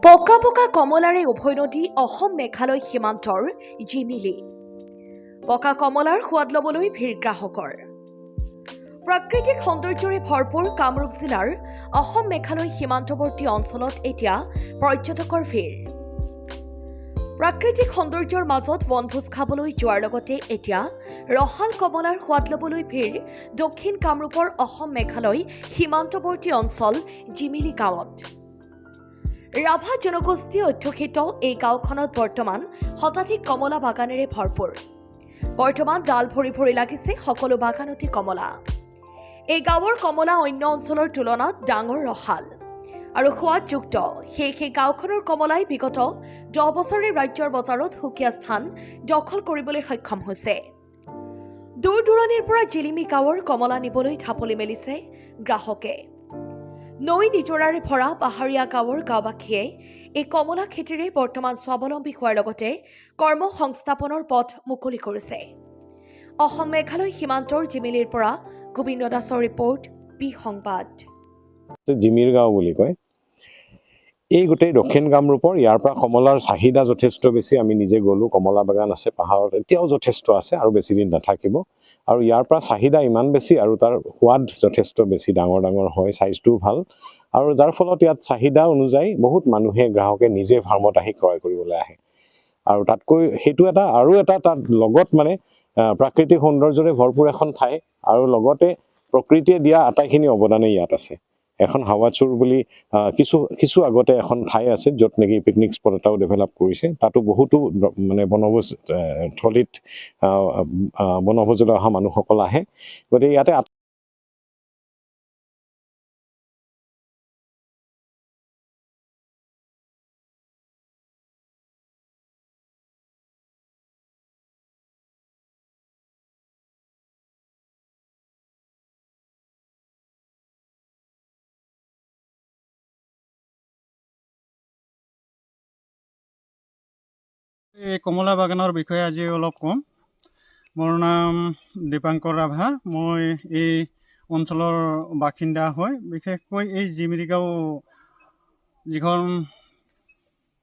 পকা পকা কমলাৰে উভৈনদী অসম মেঘালয় সীমান্তৰ জিমিলি। পকা কমলাৰ সোৱাদ ল'বলৈ ভিৰ গ্ৰাহকৰ। প্ৰাকৃতিক সৌন্দৰ্যৰে ভৰপূৰ কামৰূপ জিলাৰ অসম মেঘালয় সীমান্তৱৰ্তী অঞ্চলত এতিয়া পৰ্যটকৰ ভিৰ। প্ৰাকৃতিক সৌন্দৰ্যৰ মাজত বনভোজ খাবলৈ যোৱাৰ লগতে এতিয়া ৰসাল কমলাৰ সোৱাদ ল'বলৈ ভিৰ দক্ষিণ কামৰূপৰ অসম মেঘালয় সীমান্তৱৰ্তী অঞ্চল জিমিলি গাঁৱত। ৰাভা জনগোষ্ঠী অধ্যুষিত এই গাঁওখনত বৰ্তমান শতাধিক কমলা বাগানেৰে ভৰপূৰ। বৰ্তমান ডাল ভৰি ভৰি লাগিছে সকলো বাগানতে কমলা। এই গাঁৱৰ কমলা অন্য অঞ্চলৰ তুলনাত ডাঙৰ ৰসাল আৰু সোৱাদযুক্ত। সেই গাঁওখনৰ কমলাই বিগত 10 বছৰে ৰাজ্যৰ বজাৰত সুকীয়া স্থান দখল কৰিবলৈ সক্ষম হৈছে। দূৰ দূৰণিৰ পৰা জিলিমি গাঁৱৰ কমলা নিবলৈ ঢাপলি মেলিছে গ্ৰাহকে। নৈ নিজৰাৰে ভৰা পাহাৰীয়া গাঁৱৰ গাঁওবাসীয়ে এই কমলা খেতিৰে বৰ্তমান স্বাৱলম্বী হোৱাৰ লগতে কৰ্ম সংস্থাপনৰ পথ মুকলি কৰিছে। অসম মেঘালয় সীমান্তৰ জিমিলিৰ পৰা গোবিন্দ দাসৰ ৰিপৰ্ট, বি সংবাদ। জিমিৰ গাঁও বুলি কয়। এই গোটেই দক্ষিণ কামৰূপৰ ইয়াৰ পৰা কমলাৰ চাহিদা যথেষ্ট বেছি। আমি নিজে গ'লোঁ, কমলা বাগান আছে পাহাৰত, এতিয়াও যথেষ্ট আছে আৰু বেছি দিন নাথাকিব। আৰু ইয়াৰ পৰা চাহিদা ইমান বেছি আৰু তাৰ সোৱাদ যথেষ্ট বেছি, ডাঙৰ ডাঙৰ হয়, চাইজটোও ভাল। আৰু যাৰ ফলত ইয়াত চাহিদা অনুযায়ী বহুত মানুহে গ্ৰাহকে নিজে ফাৰ্মত আহি ক্ৰয় কৰিবলৈ আহে। আৰু তাতকৈ সেইটো আৰু এটা তাত লগত মানে প্ৰাকৃতিক সৌন্দৰ্যৰে ভৰপূৰ এখন ঠাই আৰু লগতে প্ৰকৃতিয়ে দিয়া আটাইখিনি অৱদানেই ইয়াত আছে। এখন হাৱাচুৰ বুলি কিছু আগতে এখন ঠাই আছে য'ত নেকি পিকনিক স্পট এটাও ডেভেলপ কৰিছে। তাতো বহুতো মানে বনভোজ থলীত বনভোজলৈ অহা মানুহসকল আহে। গতিকে ইয়াতে এই কমলা বাগানৰ বিষয়ে আজি অলপ ক'ম। মোৰ নাম দীপাংকৰ ৰাভা। মই এই অঞ্চলৰ বাসিন্দা হয়। বিশেষকৈ এই জিমিৰি গাঁও যিখন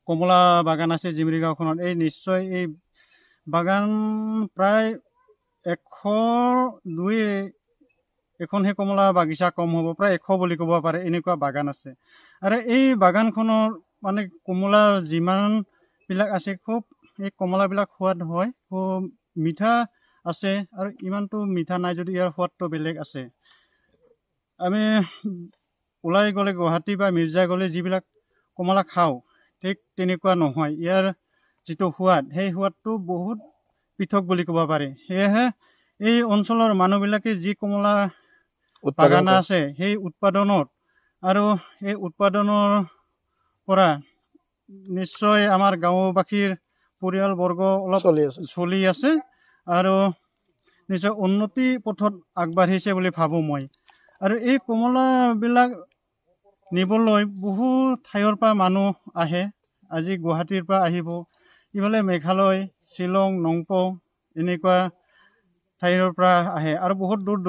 কমলা বাগান আছে জিমিৰি গাঁওখনত, এই নিশ্চয় এই বাগান প্ৰায় 102 এখনহে কমলা বাগিচা কম হ'ব, প্ৰায় 100 বুলি ক'ব পাৰে, এনেকুৱা বাগান আছে। আৰু এই বাগানখনৰ মানে কমলা যিমানবিলাক আছে খুব এই কমলাবিলাক সোৱাদ হয়, খুব মিঠা আছে আৰু ইমানটো মিঠা নাই যদি ইয়াৰ সোৱাদটো বেলেগ আছে। আমি ওলাই গ'লে গুৱাহাটী বা মিৰ্জা গ'লে যিবিলাক কমলা খাওঁ ঠিক তেনেকুৱা নহয়। ইয়াৰ যিটো সোৱাদ সেই সোৱাদটো বহুত পৃথক বুলি ক'ব পাৰি। সেয়েহে এই অঞ্চলৰ মানুহবিলাকে যি কমলা বাগান আছে সেই উৎপাদনত আৰু এই উৎপাদনৰ পৰা নিশ্চয় আমাৰ গাঁওবাসীৰ পৰিয়ালবৰ্গ অলপ চলি আছে আৰু নিশ্চয় উন্নতি পথত আগবাঢ়িছে বুলি ভাবোঁ মই। আৰু এই কমলাবিলাক নিবলৈ বহু ঠাইৰ পৰা মানুহ আহে। আজি গুৱাহাটীৰ পৰা আহিব, ইফালে মেঘালয়, শ্বিলং, নংপৌ এনেকুৱা ঠাইৰ পৰা আহে আৰু বহুত দূৰ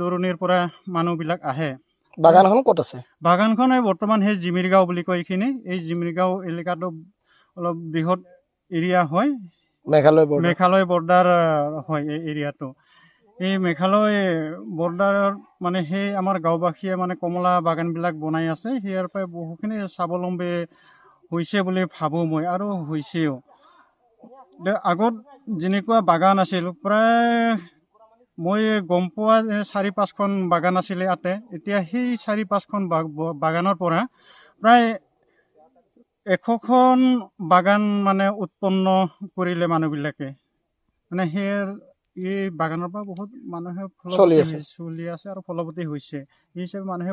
দূৰণিৰ পৰা মানুহবিলাক আহে। বাগানখন ক'ত আছে? বাগানখন বৰ্তমান সেই জিমিৰি গাঁও বুলি কয় এইখিনি। এই জিমিৰি গাঁও এলেকাটো অলপ বৃহৎ এৰিয়া হয়, মেঘালয় বৰ্ডাৰ হয় এই এৰিয়াটো। এই মেঘালয় বৰ্ডাৰত মানে সেই আমাৰ গাঁওবাসীয়ে মানে কমলা বাগানবিলাক বনাই আছে। সেয়াৰ পৰাই বহুখিনি স্বাৱলম্বী হৈছে বুলি ভাবোঁ মই আৰু হৈছেও। আগত যেনেকুৱা বাগান আছিল, প্ৰায় মই গম পোৱা 4-5খন বাগান আছিলে ইয়াতে। এতিয়া সেই 4-5খন বাগানৰ পৰা প্ৰায় 100খন বাগান মানে উৎপন্ন কৰিলে মানুহবিলাকে। মানে এই বাগানৰ পৰা বহুত মানুহে চলি আছে আৰু ফলৱতী হৈছে। এই হিচাপে মানুহে